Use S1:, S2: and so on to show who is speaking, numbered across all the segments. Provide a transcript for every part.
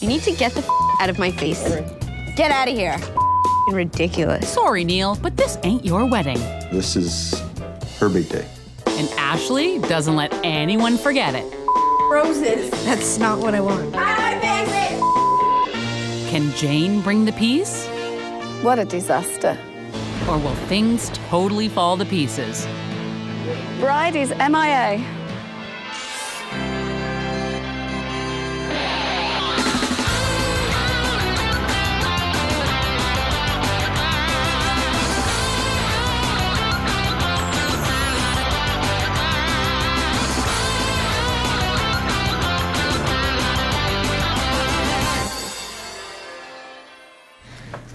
S1: You need to get the out of my face. Get out of here. Ridiculous.
S2: Sorry, Neil, but this ain't your wedding.
S3: This is her big day.
S2: And Ashley doesn't let anyone forget it.
S1: Roses. That's not what I want.
S2: Can Jane bring the peace?
S4: What a disaster.
S2: Or will things totally fall to pieces?
S4: Bride is MIA.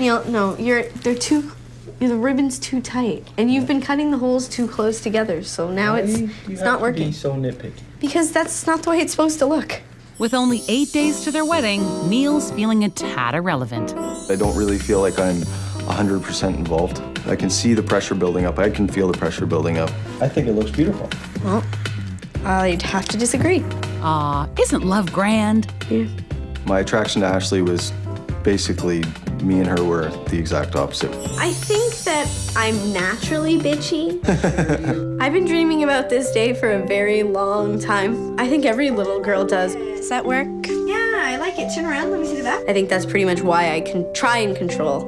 S1: Neil, no, the ribbon's too tight. And you've been cutting the holes too close together, so now it's not working.
S5: Be so nitpicky.
S1: Because that's not the way it's supposed to look.
S2: With only 8 days to their wedding, Neil's feeling a tad irrelevant.
S3: I don't really feel like I'm 100% involved. I can see the pressure building up. I can feel the pressure building up.
S5: I think it looks beautiful.
S1: Well, I'd have to disagree.
S2: Aw, isn't love grand?
S1: Yeah.
S3: My attraction to Ashley was basically me and her were the exact opposite.
S1: I think that I'm naturally bitchy. I've been dreaming about this day for a very long time. I think every little girl does. Does that work? Yeah, I like it. Turn around, let me see the back. I think that's pretty much why I can try and control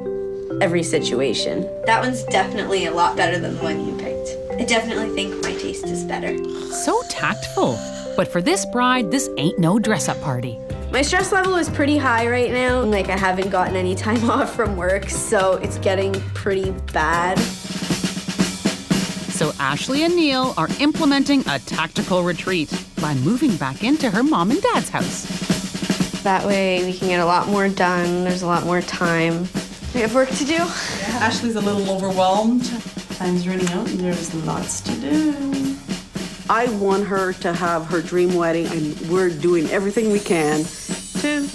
S1: every situation. That one's definitely a lot better than the one you picked. I definitely think my taste is better.
S2: So tactful. But for this bride, this ain't no dress-up party.
S1: My stress level is pretty high right now. Like, I haven't gotten any time off from work, so it's getting pretty bad.
S2: So Ashley and Neil are implementing a tactical retreat by moving back into her mom and dad's house.
S1: That way we can get a lot more done. There's a lot more time. We have work to do.
S6: Yeah, Ashley's a little overwhelmed. Time's running out and there's lots to do.
S7: I want her to have her dream wedding, and we're doing everything we can to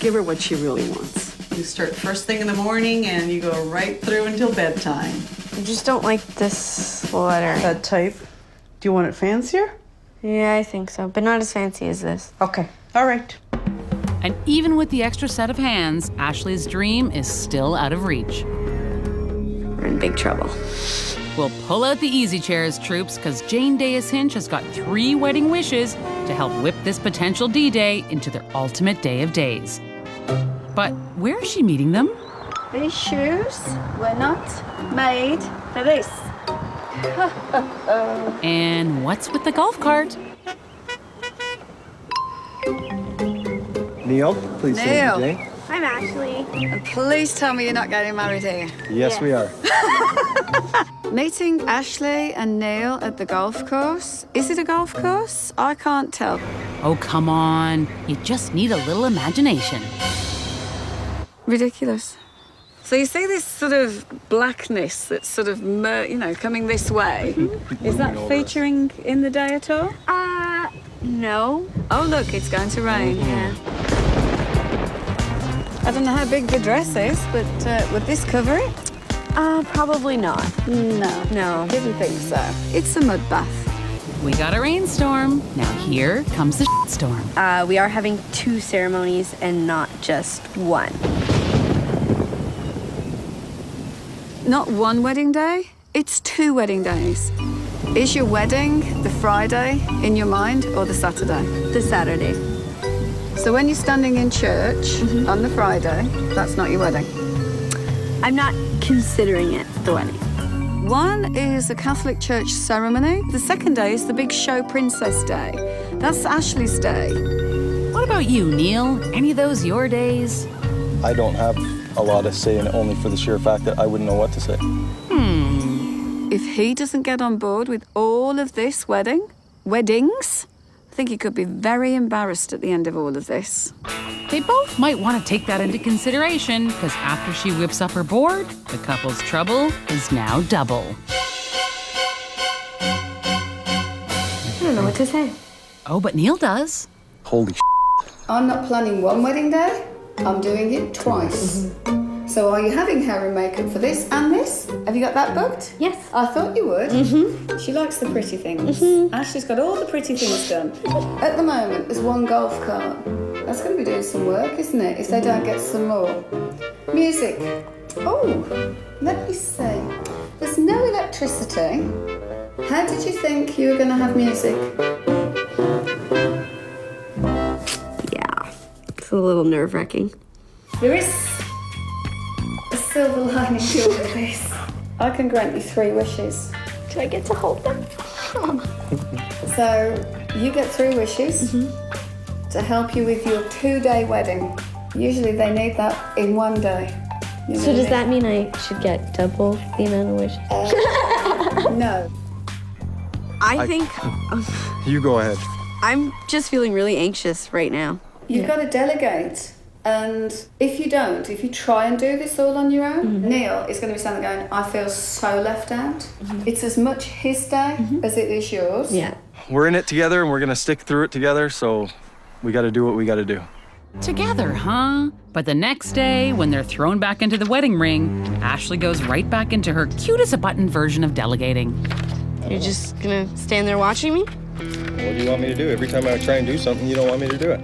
S7: give her what she really wants.
S6: You start first thing in the morning and you go right through until bedtime.
S1: I just don't like this sweater.
S7: That type. Do you want it fancier?
S1: Yeah, I think so, but not as fancy as this.
S7: Okay, all right.
S2: And even with the extra set of hands, Ashley's dream is still out of reach.
S1: We're in big trouble.
S2: We'll pull out the easy chairs, troops, because Jane Dayus Hinch has got 3 wedding wishes to help whip this potential D-Day into their ultimate day of days. But where is she meeting them?
S4: These shoes were not made for this.
S2: And what's with the golf cart?
S3: Neil, please say
S4: Neil.
S3: good day.
S1: I'm Ashley.
S4: And please tell me you're not getting married here.
S3: Yes, we are.
S4: Meeting Ashley and Neil at the golf course. Is it a golf course? I can't tell.
S2: Oh, come on. You just need a little imagination.
S4: Ridiculous. So you see this sort of blackness that's sort of, coming this way. Is that featuring in the day at all?
S1: No.
S4: Oh, look, it's going to rain.
S1: Yeah.
S4: I don't know how big the dress is, but would this cover it?
S1: Probably not. No.
S4: Didn't think so. It's a mud bath.
S2: We got a rainstorm. Now here comes the storm.
S1: We are having 2 ceremonies and not just 1.
S4: Not one wedding day, it's 2 wedding days. Is your wedding the Friday in your mind or the Saturday?
S1: The Saturday.
S4: So when you're standing in church on the Friday, that's not your wedding.
S1: I'm not considering it the wedding.
S4: One is a Catholic church ceremony. The second day is the big show princess day. That's Ashley's day.
S2: What about you, Neil? Any of those your days?
S3: I don't have a lot of say in it, only for the sheer fact that I wouldn't know what to say.
S4: If he doesn't get on board with all of this weddings, I think he could be very embarrassed at the end of all of this.
S2: They both might want to take that into consideration, because after she whips up her board, the couple's trouble is now double.
S1: I don't know what to say.
S2: Oh, but Neil does.
S3: Holy
S4: I'm not planning one wedding day, I'm doing it twice. So are you having hair and makeup for this and this? Have you got that booked?
S1: Yes.
S4: I thought you would. Mm-hmm. She likes the pretty things. Mm-hmm. Ashley's got all the pretty things done. At the moment, there's one golf cart. That's going to be doing some work, isn't it, if they don't get some more? Music. Oh, let me see. There's no electricity. How did you think you were going to have music?
S1: Yeah, it's a little nerve-wracking.
S4: There is a silver lining to all of this. I can grant you 3 wishes.
S1: Do I get to hold them?
S4: So, you get 3 wishes to help you with your 2-day wedding. Usually they need that in 1 day. You know
S1: So does that mean I should get double the amount of wishes?
S4: No.
S1: I think
S3: You go ahead.
S1: I'm just feeling really anxious right now.
S4: You've got to delegate. And if you try and do this all on your own, Neil is going to be standing going, I feel so left out. It's as much his day as it is yours.
S1: Yeah.
S3: We're in it together and we're gonna stick through it together, so we gotta do what we gotta do.
S2: Together, huh? But the next day, when they're thrown back into the wedding ring, Ashley goes right back into her cute-as-a-button version of delegating.
S1: You're just gonna stand there watching me?
S3: What do you want me to do? Every time I try and do something, you don't want me to do it.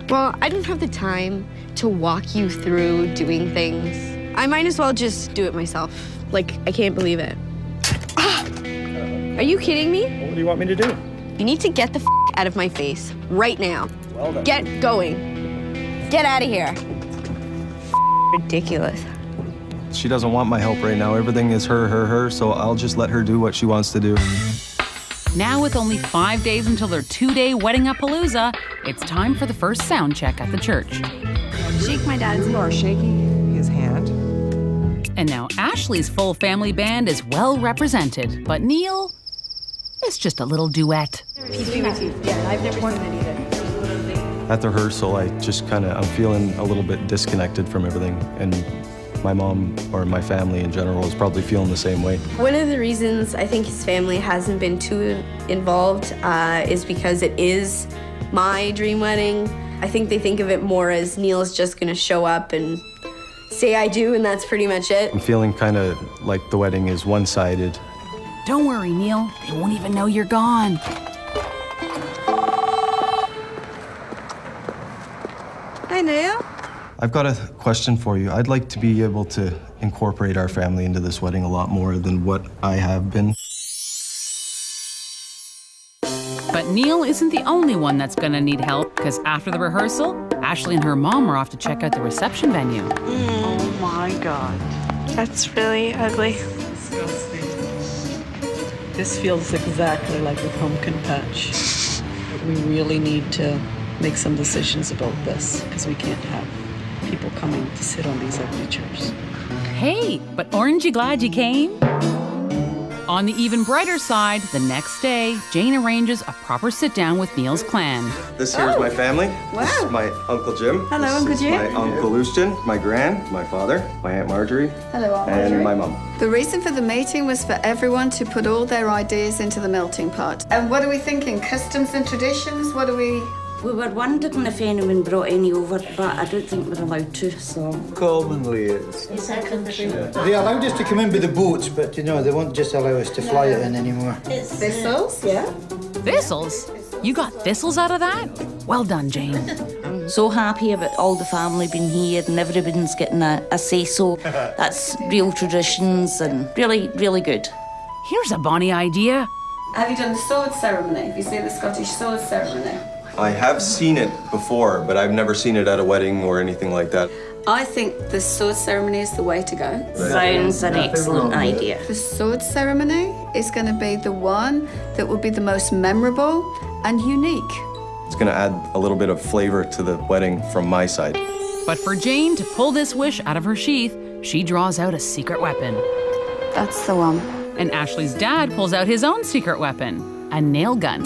S1: Well, I don't have the time to walk you through doing things. I might as well just do it myself. Like, I can't believe it. Are you kidding me?
S3: Well, what do you want me to do?
S1: You need to get the out of my face right now.
S3: Well then.
S1: Get going. Get out of here. Ridiculous.
S3: She doesn't want my help right now. Everything is her, so I'll just let her do what she wants to do.
S2: Now, with only 5 days until their 2-day wedding-a-palooza, it's time for the first sound check at the church.
S1: Shake my dad's hand.
S5: You are shaking his hand.
S2: And now Ashley's full family band is well represented, but Neil is just a little duet.
S1: Peace be with you. Yeah, I've never seen that either.
S3: At the rehearsal, I'm feeling a little bit disconnected from everything, and my mom or my family in general is probably feeling the same way.
S1: One of the reasons I think his family hasn't been too involved is because it is my dream wedding. I think they think of it more as Neil's just gonna show up and say I do, and that's pretty much it.
S3: I'm feeling kind of like the wedding is one-sided.
S2: Don't worry, Neil. They won't even know you're gone.
S4: Hey, Neil.
S3: I've got a question for you. I'd like to be able to incorporate our family into this wedding a lot more than what I have been.
S2: But Neil isn't the only one that's gonna need help, because after the rehearsal, Ashley and her mom are off to check out the reception venue.
S6: Oh my God.
S1: That's really ugly.
S6: Disgusting. This feels exactly like a pumpkin patch. We really need to make some decisions about this, because we can't have people coming to sit on these ugly chairs.
S2: Hey, but aren't you glad you came? On the even brighter side, the next day, Jane arranges a proper sit-down with Neil's clan.
S3: This here's my family.
S4: Wow.
S3: This is my Uncle Jim.
S4: Hello,
S3: This
S4: Uncle
S3: is
S4: Jim.
S3: My Uncle Lucian, my gran, my father, my Aunt Marjorie,
S4: Hello, Aunt Marjorie.
S3: and my mum.
S4: The reason for the meeting was for everyone to put all their ideas into the melting pot. And what are we thinking? Customs and traditions? What are we...
S8: We were wondering if anyone brought any over, but I don't think we're allowed to, so...
S9: Commonly, it's they allowed us to come in with the boats, but they won't just allow us to fly it in anymore.
S4: Thistles? Yeah.
S2: Thistles? You got thistles out of that? Well done, Jane.
S8: I'm so happy about all the family being here and everyone's getting a say-so. That's real traditions and really, really good.
S2: Here's a bonny idea.
S4: Have you done the sword ceremony? Have you seen the Scottish sword ceremony?
S3: I have seen it before, but I've never seen it at a wedding or anything like that.
S4: I think the sword ceremony is the way to go.
S8: Sounds an excellent idea.
S4: The sword ceremony is going to be the one that will be the most memorable and unique.
S3: It's gonna add a little bit of flavor to the wedding from my side.
S2: But for Jane to pull this wish out of her sheath, she draws out a secret weapon.
S4: That's the one.
S2: And Ashley's dad pulls out his own secret weapon, a nail gun.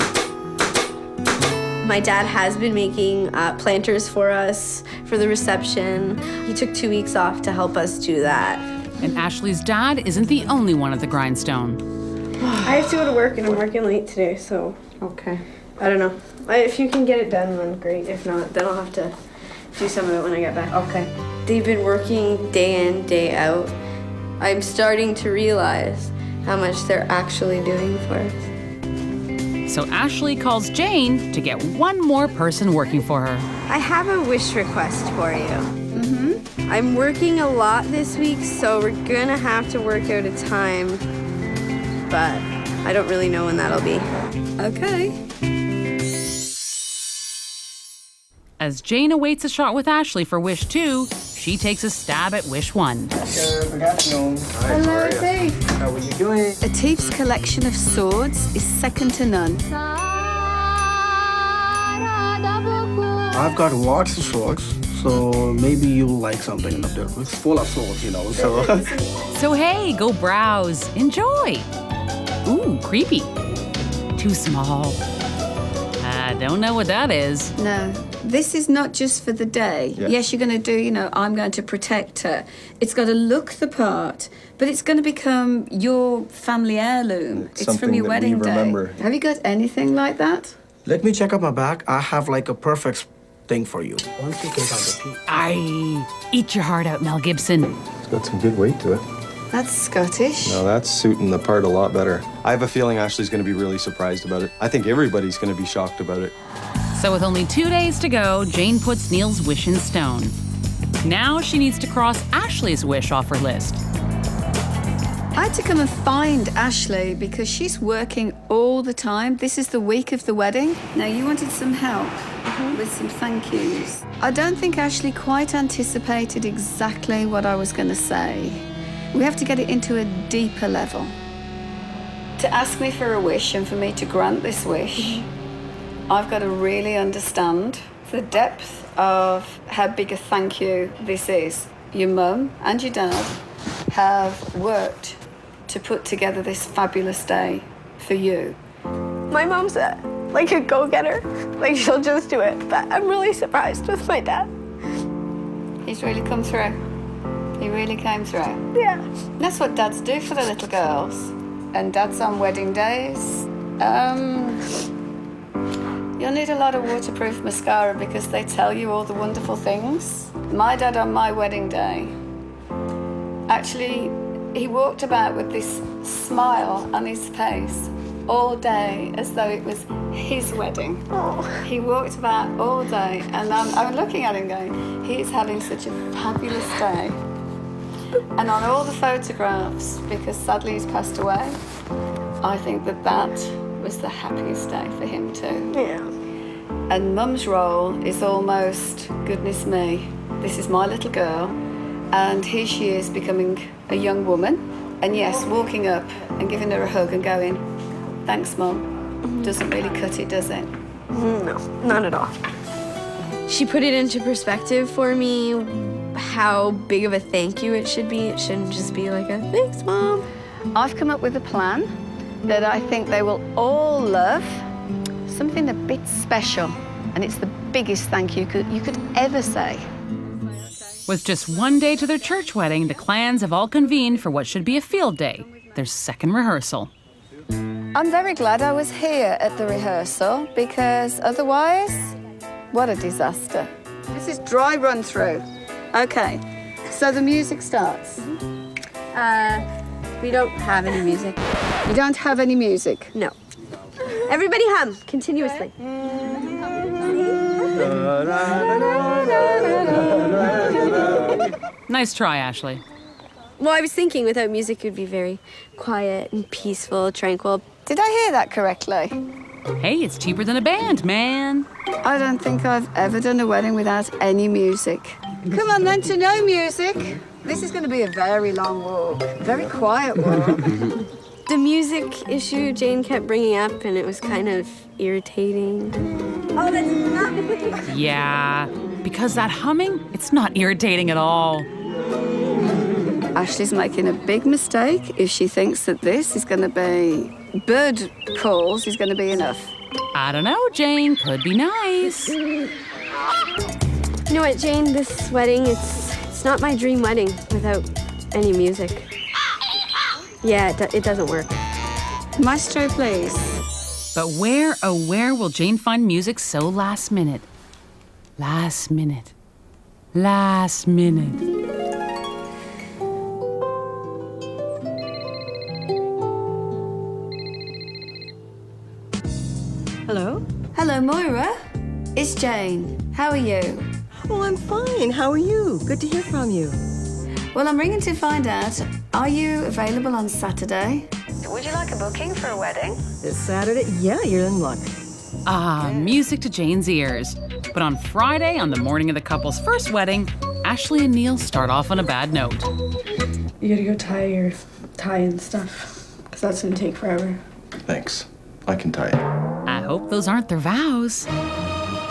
S1: My dad has been making planters for us for the reception. He took 2 weeks off to help us do that.
S2: And Ashley's dad isn't the only one at the grindstone.
S1: I have to go to work and I'm working late today, so
S4: Okay.
S1: I don't know. If you can get it done, then great. If not, then I'll have to do some of it when I get back.
S4: Okay.
S1: They've been working day in, day out. I'm starting to realize how much they're actually doing for us.
S2: So Ashley calls Jane to get one more person working for her.
S1: I have a wish request for you. I'm working a lot this week, so we're gonna have to work out a time, but I don't really know when that'll be.
S4: Okay.
S2: As Jane awaits a shot with Ashley for Wish 2, she takes a stab at Wish 1.
S10: Good afternoon.
S4: Hello, Steve.
S10: How are you doing?
S4: Atif's collection of swords is second to none.
S10: I've got lots of swords, so maybe you'll like something up there. It's full of swords, you know, so...
S2: So hey, go browse. Enjoy. Ooh, creepy. Too small. I don't know what that is.
S4: No, this is not just for the day.
S3: Yeah.
S4: Yes, you're going to do, I'm going to protect her. It's got to look the part, but it's going to become your family heirloom. It's from your wedding day.
S3: Remember.
S4: Have you got anything like that?
S10: Let me check out my bag. I have like a perfect thing for you. Once you take out the key.
S2: Aye, eat your heart out, Mel Gibson.
S3: It's got some good weight to it.
S4: That's Scottish.
S3: No, that's suiting the part a lot better. I have a feeling Ashley's going to be really surprised about it. I think everybody's going to be shocked about it.
S2: So with only 2 days to go, Jane puts Neil's wish in stone. Now she needs to cross Ashley's wish off her list.
S4: I had to come and find Ashley because she's working all the time. This is the week of the wedding. Now, you wanted some help with some thank yous. I don't think Ashley quite anticipated exactly what I was going to say. We have to get it into a deeper level. To ask me for a wish and for me to grant this wish, I've got to really understand the depth of how big a thank you this is. Your mum and your dad have worked to put together this fabulous day for you.
S1: My mom's like a go-getter. Like, she'll just do it. But I'm really surprised with my dad.
S4: He's really come through. He really came through.
S1: Yeah.
S4: That's what dads do for the little girls. And dads on wedding days, you'll need a lot of waterproof mascara because they tell you all the wonderful things. My dad on my wedding day, actually, he walked about with this smile on his face all day as though it was his wedding.
S1: Oh.
S4: He walked about all day, and I'm looking at him going, he's having such a fabulous day. And on all the photographs, because sadly he's passed away, I think that was the happiest day for him too.
S1: Yeah.
S4: And Mum's role is almost, goodness me, this is my little girl, and here she is becoming a young woman, and yes, walking up and giving her a hug and going, thanks, Mum, doesn't really cut it, does it?
S1: No, not at all. She put it into perspective for me, how big of a thank you it should be. It shouldn't just be like a, thanks, Mom.
S4: I've come up with a plan that I think they will all love, something a bit special, and it's the biggest thank you you could ever say.
S2: With just 1 day to their church wedding, the clans have all convened for what should be a field day, their second rehearsal.
S4: I'm very glad I was here at the rehearsal because otherwise, what a disaster. This is dry run through. Okay, so the music starts.
S1: We don't have any music.
S4: You don't have any music?
S1: No. Everybody hum continuously.
S2: Nice try, Ashley.
S1: Well, I was thinking without music it would be very quiet and peaceful, tranquil.
S4: Did I hear that correctly?
S2: Hey, it's cheaper than a band, man.
S4: I don't think I've ever done a wedding without any music. Come on then, to no music. This is going to be a very long walk, very quiet walk.
S1: The music issue Jane kept bringing up, and it was kind of irritating. Oh, that's not...
S2: Yeah, because that humming, it's not irritating at all.
S4: Ashley's making a big mistake if she thinks that this is going to be... bird calls is going to be enough.
S2: I don't know, Jane. Could be nice.
S1: You know what, Jane? This wedding, it's not my dream wedding without any music. Yeah, it doesn't work.
S4: Maestro, please.
S2: But where, oh where will Jane find music so last minute? Last minute. Last minute.
S11: Hello?
S4: Hello, Moira. It's Jane. How are you?
S11: Oh, I'm fine. How are you? Good to hear from you.
S4: Well, I'm ringing to find out, are you available on Saturday? Would you like a booking for a wedding?
S11: This Saturday? Yeah, you're in luck.
S2: Ah, music to Jane's ears. But on Friday, on the morning of the couple's first wedding, Ashley and Neil start off on a bad note.
S1: You gotta go tie your tie and stuff, because that's gonna take forever.
S3: Thanks. I can tie it.
S2: I hope those aren't their vows.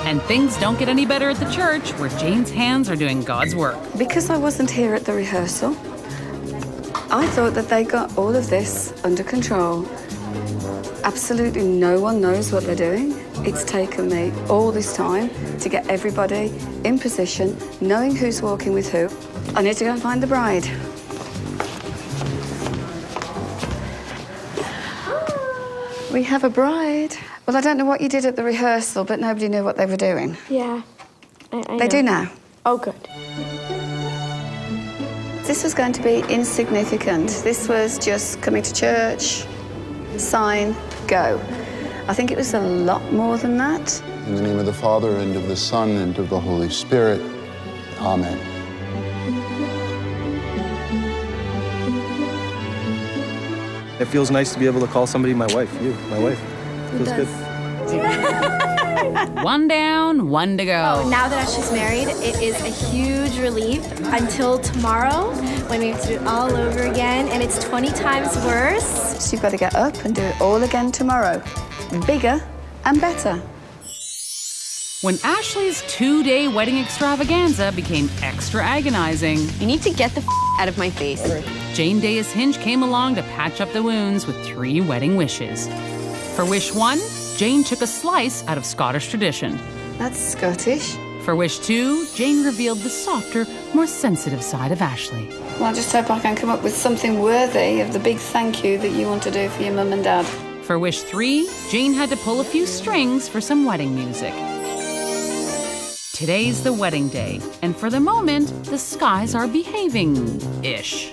S2: And things don't get any better at the church, where Jane's hands are doing God's work.
S4: Because I wasn't here at the rehearsal, I thought that they got all of this under control. Absolutely no one knows what they're doing. It's taken me all this time to get everybody in position, knowing who's walking with who. I need to go and find the bride. We have a bride. Well, I don't know what you did at the rehearsal, but nobody knew what they were doing.
S1: Yeah, I know.
S4: They do now.
S1: Oh, good.
S4: This was going to be insignificant. This was just coming to church, sign, go. I think it was a lot more than that.
S12: In the name of the Father, and of the Son, and of the Holy Spirit. Amen.
S3: It feels nice to be able to call somebody my wife. You, my wife. Feels good.
S2: One down, one to go.
S1: Oh, now that Ashley's married, it is a huge relief until tomorrow when we have to do it all over again, and it's 20 times worse.
S4: So you've got to get up and do it all again tomorrow. Bigger and better.
S2: When Ashley's 2-day wedding extravaganza became extra agonizing,
S1: You need to get the out of my face.
S2: Jane Dayus Hinch came along to patch up the wounds with 3 wedding wishes. For wish 1, Jane took a slice out of Scottish tradition.
S4: That's Scottish.
S2: For wish 2, Jane revealed the softer, more sensitive side of Ashley.
S4: Well, I just hope I can come up with something worthy of the big thank you that you want to do for your mum and dad.
S2: For wish 3, Jane had to pull a few strings for some wedding music. Today's the wedding day, and for the moment, the skies are behaving-ish.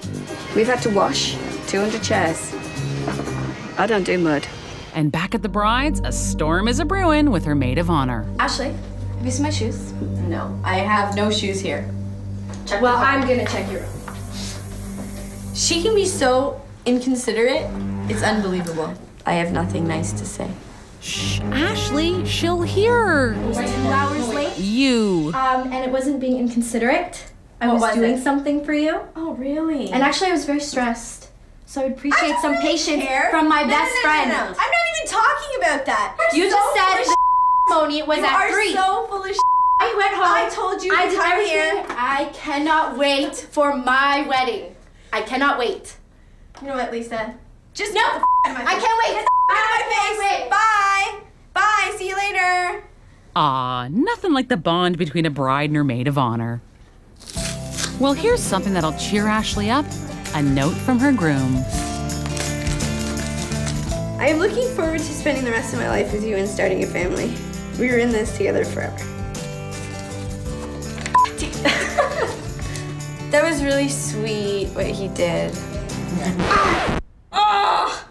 S4: We've had to wash 200 chairs. I don't do mud.
S2: And back at the brides, a storm is a-brewing with her maid of honor.
S1: Ashley, have you seen my shoes? No, I have no shoes here. Well, I'm gonna check your room. She can be so inconsiderate. It's unbelievable. I have nothing nice to say.
S2: Shh, Ashley, she'll hear.
S1: I was 2 hours late.
S2: You.
S1: And it wasn't being inconsiderate. I was doing something for you. Oh, really? And actually, I was very stressed. So I would appreciate some patience from my best friend.
S13: No. I'm not even talking about that.
S1: You just said the ceremony was at 3.
S13: You are so full of shit.
S1: I went home.
S13: I told you
S1: I
S13: to
S1: did
S13: come
S1: everything.
S13: here.
S1: I cannot wait for my wedding. I cannot wait.
S13: You know what, Lisa? Just
S1: No,
S13: get the out of my
S1: I
S13: face.
S1: can't wait.
S13: Get the out of my face.
S1: Wait.
S13: Bye. Bye. See you later.
S2: Aw, nothing like the bond between a bride and her maid of honor. Well, here's something that'll cheer Ashley up. A note from her groom.
S1: I am looking forward to spending the rest of my life with you and starting a family. We were in this together forever. That was really sweet what he did. Oh!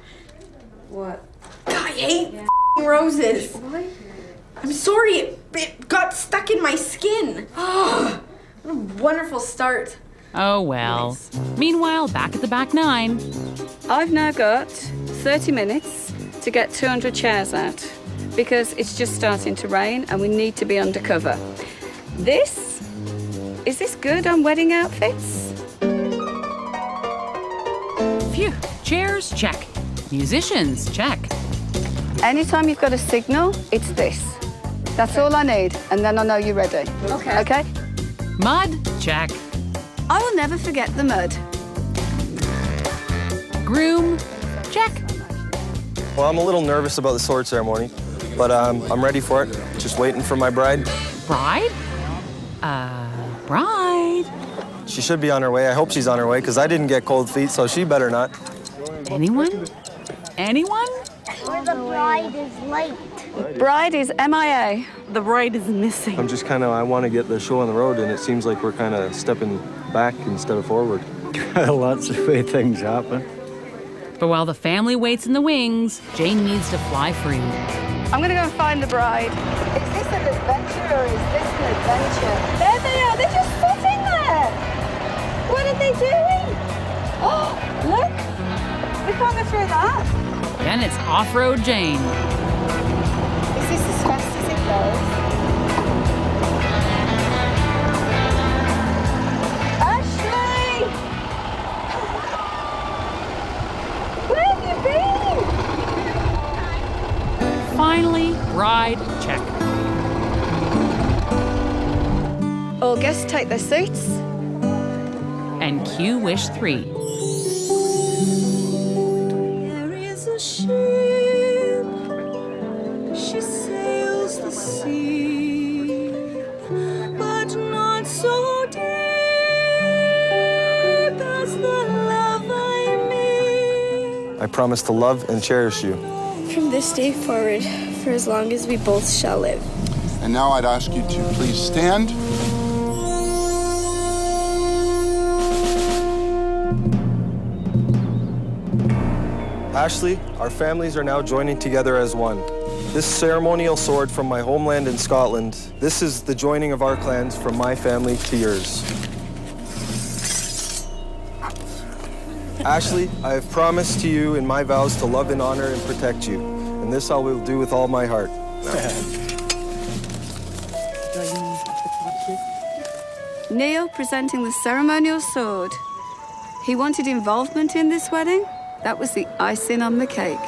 S1: What? I hate roses. What? I'm sorry, it got stuck in my skin. Oh, what a wonderful start.
S2: Oh, well.
S1: Nice.
S2: Meanwhile, back at the back 9.
S4: I've now got 30 minutes to get 200 chairs out because it's just starting to rain and we need to be undercover. Is this good on wedding outfits?
S2: Phew, chairs, check. Musicians, check.
S4: Anytime you've got a signal, it's this. That's all I need, and then I know you're ready. Okay?
S2: Mud, check.
S4: I will never forget the mud.
S2: Groom, check.
S3: Well, I'm a little nervous about the sword ceremony, but I'm ready for it. Just waiting for my bride.
S2: Bride? Bride.
S3: She should be on her way. I hope she's on her way, because I didn't get cold feet, so she better not.
S2: Anyone? Anyone?
S14: Or the bride is late.
S4: Bride is MIA.
S7: The bride is missing.
S3: I'm just I want to get the show on the road, and it seems like we're kind of stepping back instead of forward.
S14: Lots of way things happen.
S2: But while the family waits in the wings, Jane needs to fly free.
S4: I'm gonna go and find the bride. Is this an adventure or is this an adventure? There they are, they're just sitting there. What are they doing? Oh, look, we can't go through that.
S2: Then it's off-road Jane.
S4: Is this as fast as it goes? Ashley! Where have you been?
S2: Finally, bride check.
S4: All guests take their seats.
S2: And cue wish 3.
S15: There is a ship, she sails the sea, but not so deep as the love I mean.
S3: I promise to love and cherish you.
S1: From this day forward, for as long as we both shall live.
S12: And now I'd ask you to please stand.
S3: Ashley, our families are now joining together as one. This ceremonial sword from my homeland in Scotland, this is the joining of our clans from my family to yours. Ashley, I have promised to you in my vows to love and honor and protect you, and this I will do with all my heart.
S4: Niall presenting the ceremonial sword. He wanted involvement in this wedding. That was the icing on the cake.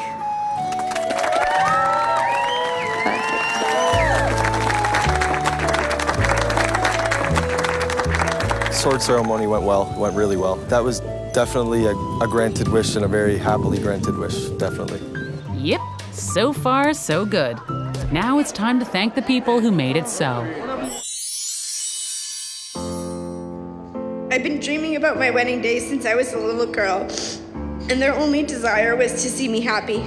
S3: The sword ceremony went well, went really well. That was definitely a granted wish and a very happily granted wish, definitely.
S2: Yep, so far so good. Now it's time to thank the people who made it so.
S1: I've been dreaming about my wedding day since I was a little girl, and their only desire was to see me happy.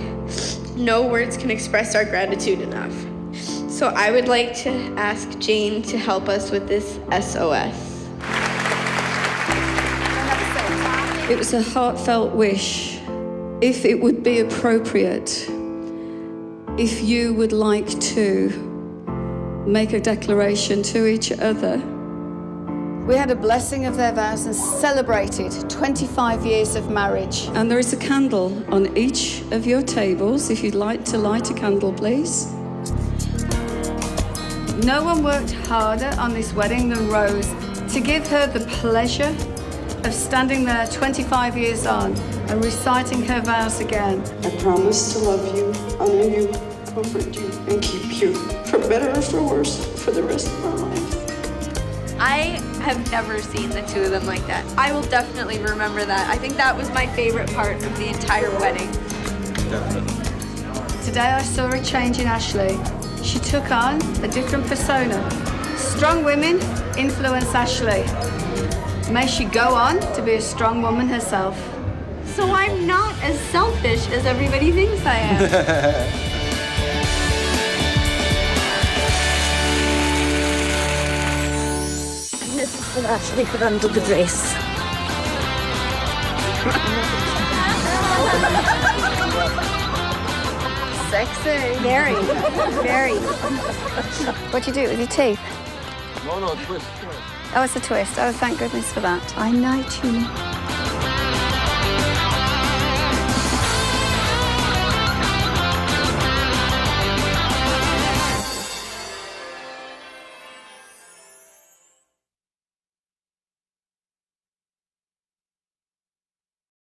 S1: No words can express our gratitude enough. So I would like to ask Jane to help us with this SOS.
S4: It was a heartfelt wish. If it would be appropriate, if you would like to make a declaration to each other. We had a blessing of their vows and celebrated 25 years of marriage. And there is a candle on each of your tables. If you'd like to light a candle, please. No one worked harder on this wedding than Rose to give her the pleasure of standing there 25 years on and reciting her vows again.
S7: I promise to love you, honor you, comfort you, and keep you, for better or for worse, for the rest of our lives.
S13: I have never seen the two of them like that. I will definitely remember that. I think that was my favorite part of the entire wedding.
S3: Definitely.
S4: Today I saw a change in Ashley. She took on a different persona. Strong women influence Ashley. May she go on to be a strong woman herself.
S13: So I'm not as selfish as everybody thinks I am.
S8: This is for Ashley for under the dress.
S1: Sexy.
S4: Very, very. What'd you do with your teeth?
S3: No, twist.
S4: Oh, it's a twist. Oh, thank goodness for that. I know, Tuna.